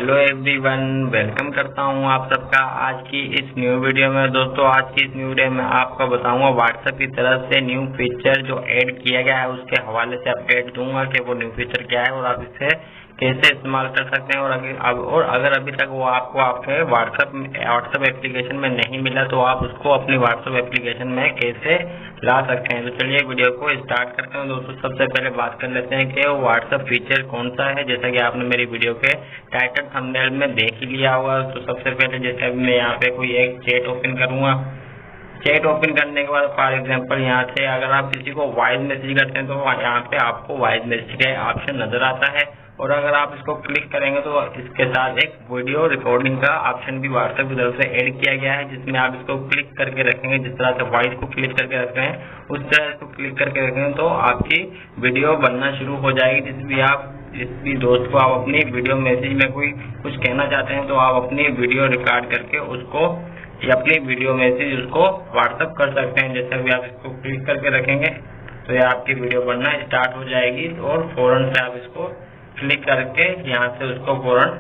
Hello everyone, welcome करता हूं आप सबका आज की इस न्यू वीडियो में। दोस्तों आज की इस न्यू वीडियो में आपको बताऊंगा व्हाट्सएप की तरफ से न्यू फीचर जो ऐड किया गया है उसके हवाले से अपडेट दूंगा कि वो न्यू फीचर क्या है और आप इसे कैसे इस्तेमाल कर सकते हैं। और अगर अभी तक वो आपको आपके व्हाट्सएप एप्लीकेशन में नहीं मिला तो आप उसको अपनी व्हाट्सएप एप्लीकेशन में कैसे ला सकते हैं। तो चलिए वीडियो को स्टार्ट करते हैं। दोस्तों सबसे पहले बात कर लेते हैं कि व्हाट्सएप फीचर कौन सा है। जैसा कि आपने मेरी वीडियो के टाइटल थंबनेल में देख ही लिया होगा। तो सबसे पहले जैसे अभी मैं यहाँ पे कोई एक चैट ओपन करूंगा। चैट ओपन करने के बाद फॉर एग्जांपल यहाँ से अगर आप किसी को वॉइस मैसेज करते हैं तो यहाँ पे आपको वॉइस मैसेज का ऑप्शन नजर आता है और अगर आप इसको क्लिक करेंगे तो इसके साथ एक वीडियो रिकॉर्डिंग का ऑप्शन भी व्हाट्सएप की तरफ से ऐड किया गया है, जिसमें आप इसको क्लिक करके रखेंगे। जिस तरह से वॉइस को क्लिक करके रखते हैं उस तरह इसको क्लिक करके रखेंगे तो आपकी वीडियो बनना शुरू हो जाएगी। जिस भी दोस्त को आप अपनी वीडियो मैसेज में कोई कुछ कहना चाहते हैं तो आप अपनी वीडियो रिकॉर्ड करके उसको या अपनी वीडियो मैसेज उसको व्हाट्सएप कर सकते हैं। जैसे भी आप इसको क्लिक करके रखेंगे तो ये आपकी वीडियो बनना स्टार्ट हो जाएगी और फौरन से आप इसको क्लिक करके यहाँ से उसको फौरन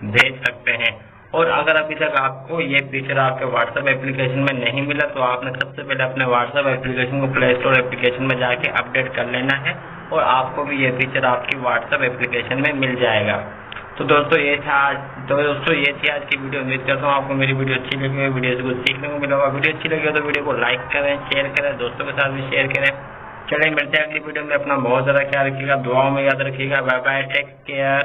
भेज सकते हैं। और अगर अभी तक आपको ये फीचर आपके व्हाट्सएप एप्लीकेशन में नहीं मिला तो आपने सबसे पहले अपने व्हाट्सएप एप्लीकेशन को प्ले स्टोर एप्लीकेशन में जाके अपडेट कर लेना है और आपको भी ये फीचर आपकी व्हाट्सएप एप्लीकेशन में मिल जाएगा। तो दोस्तों ये थी आज की वीडियो। उम्मीद करता हूँ आपको मेरी वीडियो अच्छी लगी है, वीडियो से कुछ सीखने को मिला होगा। वीडियो अच्छी लगी हो तो वीडियो को लाइक करें, शेयर करें, दोस्तों के साथ भी शेयर करें। चलिए मिलते हैं अगली वीडियो में। अपना बहुत ज़्यादा ख्याल रखिएगा, दुआओं में याद रखिएगा। Bye bye, take care.